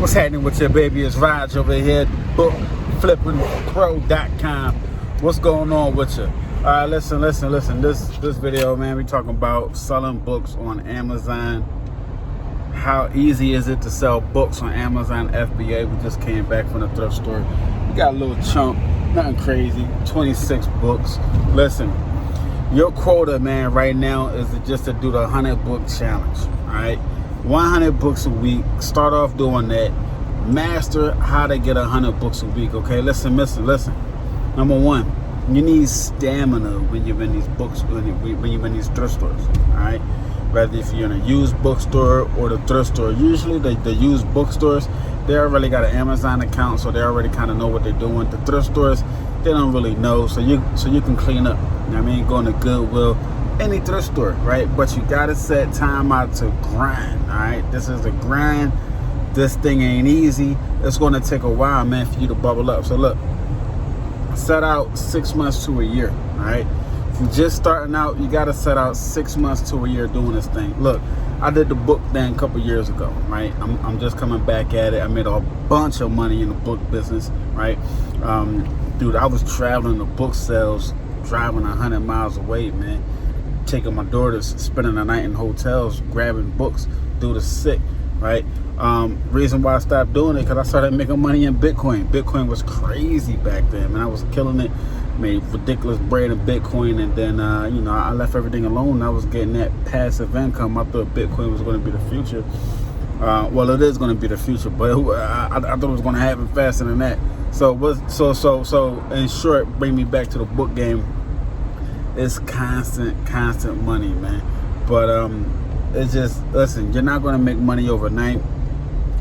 What's happening with your baby? It's Raj over here, bookflippingpro.com. What's going on with you? All right, listen. This video, man, we talking about selling books on Amazon. How easy is it to sell books on Amazon FBA? We just came back from the thrift store. We got a little chunk, nothing crazy, 26 books. Listen, your quota, man, right now is just to do the 100 book challenge, all right? 100 books a week. Start off doing that. Master how to get 100 books a week, okay? Listen. Number one, you need stamina when you're in these books, when you're in these thrift stores, all right? Whether if you're in a used bookstore or the thrift store. Usually the used bookstores, they already got an Amazon account, so they already kind of know what they're doing. The thrift stores, they don't really know, so you can clean up. You know what I mean? Going to Goodwill, any thrift store, right? But you gotta set time out to grind, all right? This is a grind. This thing ain't easy. It's gonna take a while, man, for you to bubble up. So look, set out 6 months to a year, all right? If you're just starting out, you gotta set out 6 months to a year doing this thing. Look, I did the book thing a couple years ago, right? I'm just coming back at it. I made a bunch of money in the book business, right? Dude, I was traveling to book sales, driving 100 miles away, man. Taking my daughters, spending the night in hotels, grabbing books. Dude is sick, right? Reason why I stopped doing it, because I started making money in Bitcoin. Bitcoin was crazy back then, man. I was killing it, made ridiculous bread in Bitcoin, and then, I left everything alone. I was getting that passive income. I thought Bitcoin was going to be the future. Well, it is going to be the future, but I thought it was going to happen faster than that. So in short, bring me back to the book game. It's constant money, man. But it's just, listen, you're not going to make money overnight,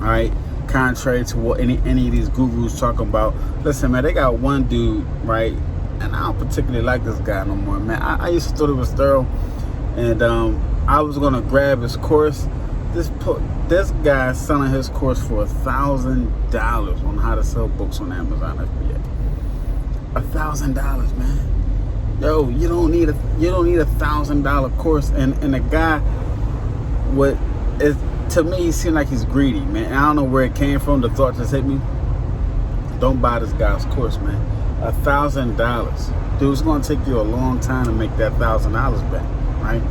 all right? Contrary to what any of these gurus talking about. Listen, man, they got one dude, right? And I don't particularly like this guy no more, man. I used to thought it was thorough, and I was going to grab his course. This guy selling his course for $1,000 on how to sell books on Amazon FBA. $1,000, man. Yo, you don't need a $1,000 course, and the guy, to me, he seemed like he's greedy, man. I don't know where it came from. The thought just hit me. Don't buy this guy's course, man. $1,000, dude. It's gonna take you a long time to make that $1,000 back, right?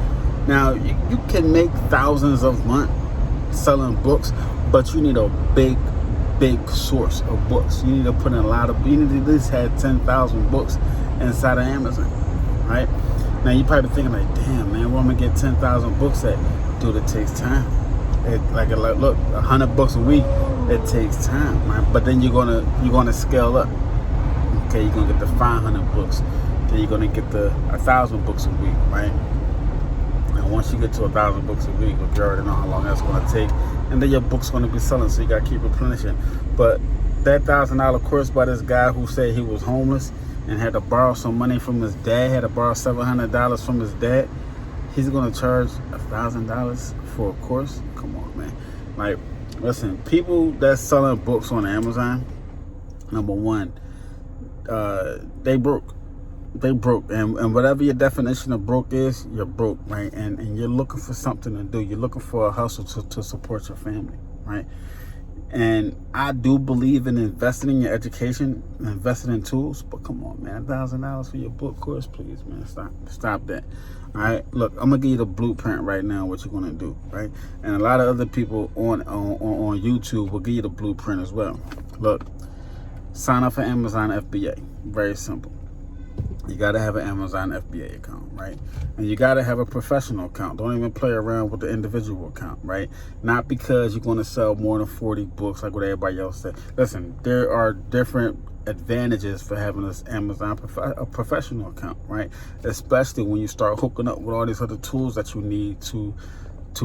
Now you can make thousands a month selling books, but you need a big source of books. You need to put in you need to at least have 10,000 books inside of Amazon, right? Now you probably thinking like, damn, man, where am I gonna get 10,000 books at? Dude, it takes time. Look, 100 books a week, it takes time, right? But then you're gonna scale up. Okay, you're gonna get the 500 books, then you're gonna get the 1,000 books a week, right? And once you get to 1,000 books a week, you already know how long that's gonna take, and then your book's gonna be selling, so you gotta keep replenishing. But that $1,000 course by this guy who said he was homeless and had to borrow some money from his dad, had to borrow $700 from his dad, he's gonna charge $1,000 for a course? Come on, man. Like, listen, people that's selling books on Amazon, number one, they broke, and whatever your definition of broke is, you're broke, right? And you're looking for something to do. You're looking for a hustle to support your family, right? And I do believe in investing in your education, investing in tools, but come on, man, $1,000 for your book course, please, man, stop that. All right, look, I'm gonna give you the blueprint right now, what you're gonna do, right? And a lot of other people on YouTube will give you the blueprint as well. Look, sign up for Amazon FBA. Very simple. You gotta have an Amazon FBA account, right? And you gotta have a professional account. Don't even play around with the individual account, right? Not because you're gonna sell more than 40 books like what everybody else said. Listen, there are different advantages for having this Amazon professional account, right? Especially when you start hooking up with all these other tools that you need to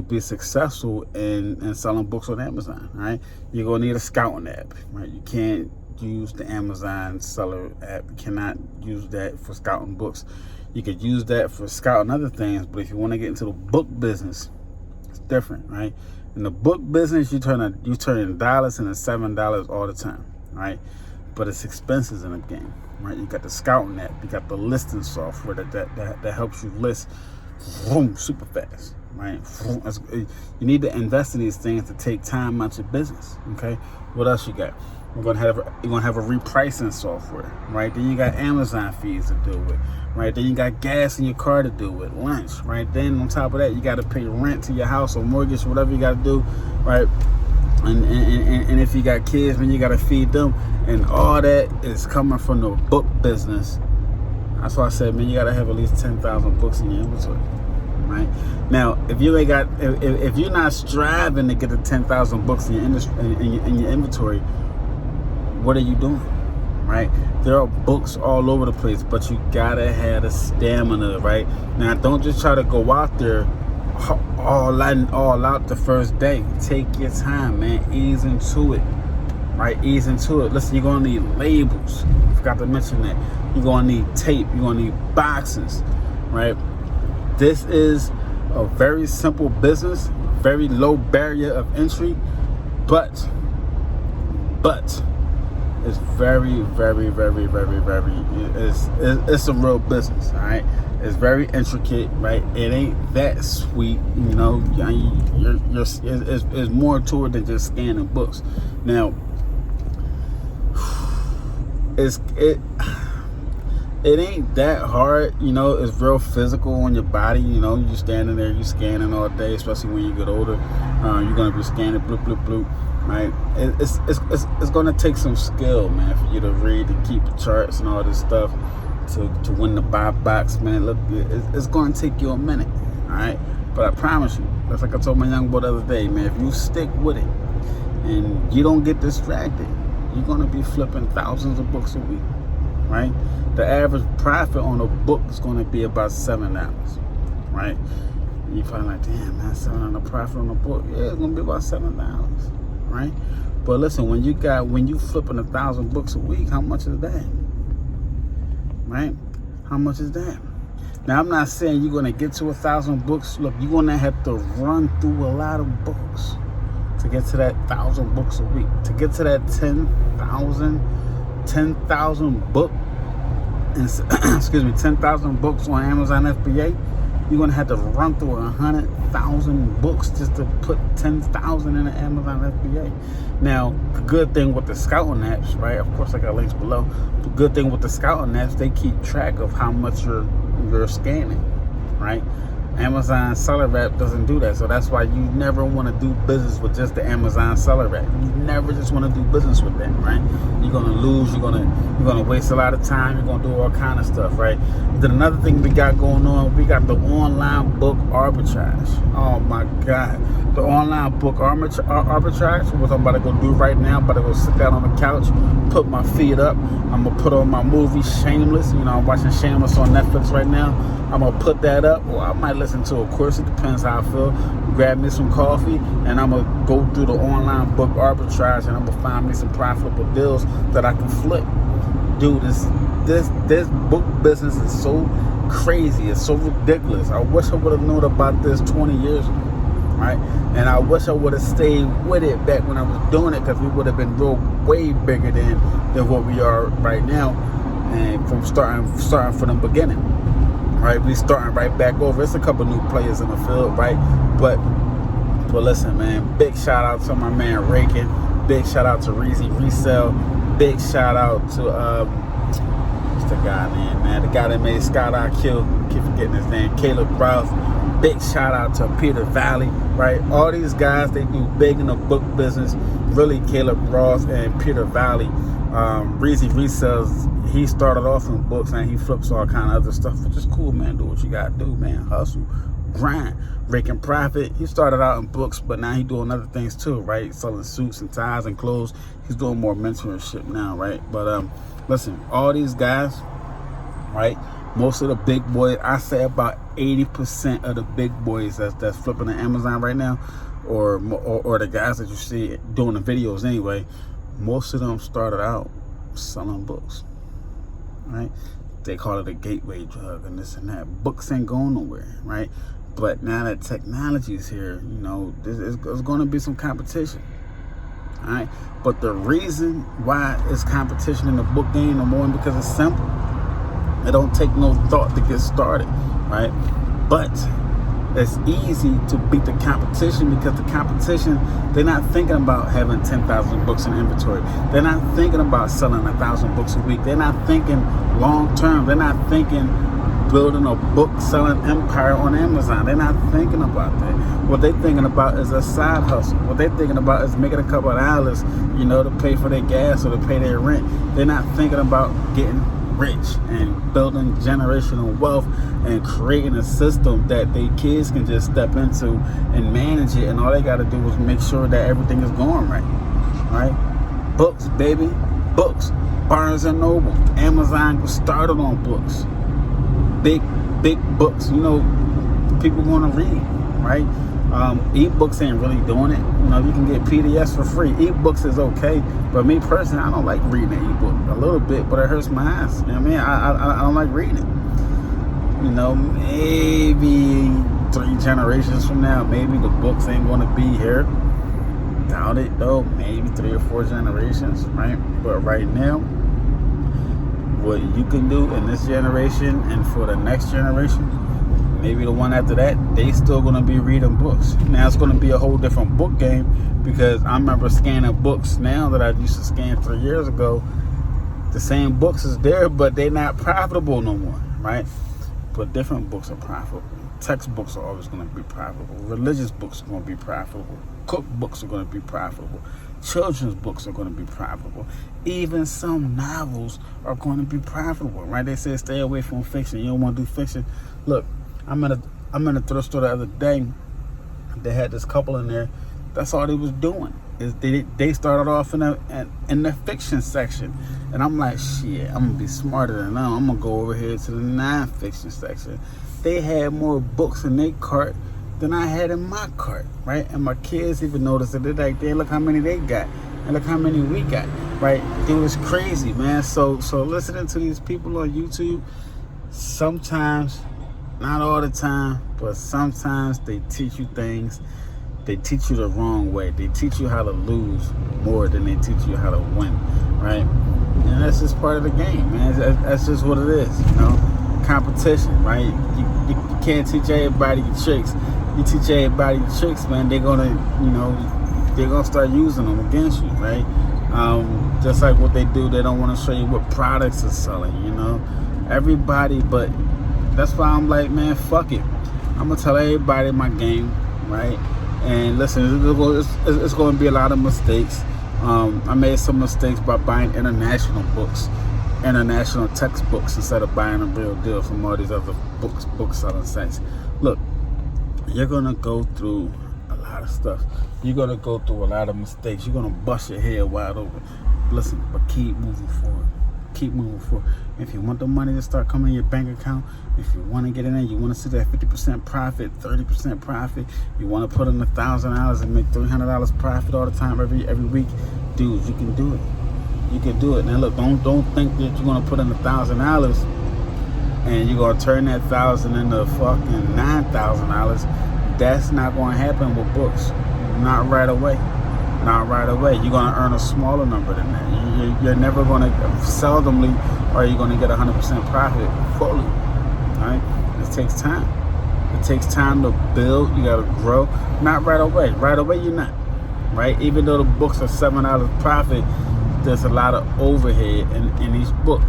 be successful in selling books on Amazon, right? You're gonna need a scouting app, right? You can't use the Amazon seller app. You cannot use that for scouting books. You could use that for scouting other things, but if you want to get into the book business, it's different, right? In the book business, you turn dollars into $7 all the time, right? But it's expenses in the game, right? You got the scouting app, you got the listing software that helps you list super fast, right? You need to invest in these things to take time out your business. Okay, what else you got? You're gonna have a repricing software, right? Then you got Amazon fees to deal with, right? Then you got gas in your car to deal with, lunch, right? Then on top of that, you got to pay rent to your house or mortgage, whatever you got to do, right? And if you got kids, man, you got to feed them, and all that is coming from the book business. That's why I said, man, you got to have at least 10,000 books in your inventory, right? Now, if you ain't got, if you're not striving to get the 10,000 books in your inventory, what are you doing, right? There are books all over the place, but you gotta have the stamina, right? Now, don't just try to go out there all out the first day. Take your time, man. Ease into it, right? Ease into it. Listen, you're gonna need labels. I forgot to mention that. You're gonna need tape. You're gonna need boxes, right? This is a very simple business, very low barrier of entry, but it's very, very, very, very, very, it's a real business, all right? It's very intricate, right? It ain't that sweet, you know. It's more to it than just scanning books. Now, it ain't that hard, you know. It's real physical on your body, you know. You're standing there, you're scanning all day, especially when you get older. You're gonna be scanning bloop, bloop, bloop, right? It's gonna take some skill, man, for you to read and keep the charts and all this stuff to win the buy box, man. Look, it's gonna take you a minute, all right? But I promise you, that's like I told my young boy the other day, man. If you stick with it and you don't get distracted, you're gonna be flipping thousands of books a week, right? The average profit on a book is going to be about $7, right? You probably like, damn, man, $7 profit on a book. Yeah, it's going to be about $7, right? But listen, when you flipping 1,000 books a week, how much is that, right? How much is that? Now, I'm not saying you're going to get to 1,000 books. Look, you're going to have to run through a lot of books to get to that 1,000 books a week. To get to that 10,000 book. Excuse me, 10,000 books on Amazon FBA, you're gonna have to run through 100,000 books just to put 10,000 in the Amazon FBA. Now, the good thing with the scouting apps, right? Of course, I got links below. The good thing with the scouting apps, they keep track of how much you're scanning, right? Amazon seller app doesn't do that, so that's why you never want to do business with just the Amazon seller app. You never just want to do business with that, right? You're gonna lose. You're gonna waste a lot of time. You're gonna do all kind of stuff, right? Then another thing we got going on, we got the online book arbitrage. Oh my God, the online book arbitrage. What I'm about to go do right now, I'm about to go sit down on the couch, put my feet up. I'm gonna put on my movie Shameless. You know, I'm watching Shameless on Netflix right now. I'm gonna put that up, or I might listen to it. Of course, it depends how I feel. Grab me some coffee, and I'm gonna go through the online book arbitrage, and I'm gonna find me some profitable deals that I can flip. Dude, this book business is so crazy. It's so ridiculous. I wish I would have known about this 20 years ago, right? And I wish I would have stayed with it back when I was doing it, because we would have been way bigger than what we are right now, and from starting from the beginning. Right, we starting right back over. It's a couple new players in the field, right? But listen, man, big shout out to my man Rakin. Big shout out to Reezy Resell. Big shout out to what's the guy name, man? The guy that made Scott IQ. Keep forgetting his name. Caleb Rouse. Big shout out to Peter Valley, right? All these guys, they do big in the book business. Really, Caleb Ross and Peter Valley. Reezy Resells, he started off in books and he flips all kind of other stuff, which is cool, man. Do what you gotta do, man. Hustle, grind, raking profit. He started out in books, but now he doing other things too, right? Selling suits and ties and clothes. He's doing more mentorship now, right? But listen, all these guys, right? Most of the big boys, I say about 80% of the big boys that's flipping on Amazon right now, or the guys that you see doing the videos anyway, most of them started out selling books, right? They call it a gateway drug and this and that. Books ain't going nowhere, right? But now that technology is here, you know, there's going to be some competition, all right? But the reason why it's competition in the book game no more is because it's simple. It don't take no thought to get started, right? But it's easy to beat the competition because the competition, they're not thinking about having 10,000 books in inventory. They're not thinking about selling 1,000 books a week. They're not thinking long term. They're not thinking building a book selling empire on Amazon. They're not thinking about that. What they're thinking about is a side hustle. What they're thinking about is making a couple of dollars, to pay for their gas or to pay their rent. They're not thinking about getting rich and building generational wealth and creating a system that their kids can just step into and manage it, and all they got to do is make sure that everything is going right. Books, baby, books. Barnes and Noble, Amazon was started on books. Big books, people want to read, right? Ebooks ain't really doing it. You can get PDFs for free. Ebooks is okay, but me personally, I don't like reading an ebook. A little bit, but it hurts my eyes. I don't like reading it. Maybe 3 generations from now, maybe the books ain't going to be here. Doubt it though. Maybe 3 or 4 generations, right? But right now, what you can do in this generation and for the next generation, maybe the one after that, they still going to be reading books. Now it's going to be a whole different book game, because I remember scanning books now that I used to scan 3 years ago. The same books is there, but they're not profitable no more, right? But different books are profitable. Textbooks are always going to be profitable. Religious books are going to be profitable. Cookbooks are going to be profitable. Children's books are going to be profitable. Even some novels are going to be profitable, right? They say stay away from fiction. You don't want to do fiction. Look, I'm in a thrift store the other day. They had this couple in there. That's all they was doing. Is they started off in the fiction section, and I'm like, shit, I'm gonna be smarter than them. I'm gonna go over here to the non-fiction section. They had more books in their cart than I had in my cart, right? And my kids even noticed it. They're like, "They look how many they got, and look how many we got," right? It was crazy, man. So listening to these people on YouTube, sometimes, not all the time, but sometimes they teach you things. They teach you the wrong way. They teach you how to lose more than they teach you how to win, right? And that's just part of the game, man. That's just what it is, competition, right? You can't teach everybody your tricks. You teach everybody your tricks, man, they're gonna start using them against you, right? Just like what they do, they don't want to show you what products are selling, everybody. But that's why I'm like, man, fuck it. I'm gonna tell everybody my game, right? And listen, it's going to be a lot of mistakes. I made some mistakes by buying international books, international textbooks, instead of buying a real deal from all these other book selling sites. Look, you're going to go through a lot of stuff. You're going to go through a lot of mistakes. You're going to bust your head wide open. Listen, but keep moving forward. Keep moving forward. If you want the money to start coming in your bank account, if you want to get in there, you want to see that 50% profit, 30% profit, you want to put in $1,000 and make $300 profit all the time every week, dude, you can do it. You can do it. Now look, don't think that you're going to put in $1,000 and you're going to turn that $1,000 into fucking $9,000. That's not going to happen with books. Not right away. Not right away. You're going to earn a smaller number than that. You're never going to, seldomly are you going to get 100% profit fully. Right? It takes time. It takes time to build. You got to grow. Not right away. Right away, you're not. Right? Even though the books are $7 profit, there's a lot of overhead in each book.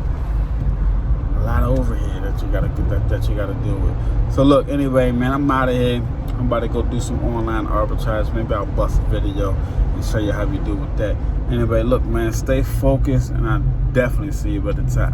A lot of overhead that you gotta deal with. So look, anyway, man, I'm out of here. I'm about to go do some online arbitrage. Maybe I'll bust a video and show you how we do with that. Anyway, look, man, stay focused, and I'll definitely see you at the top.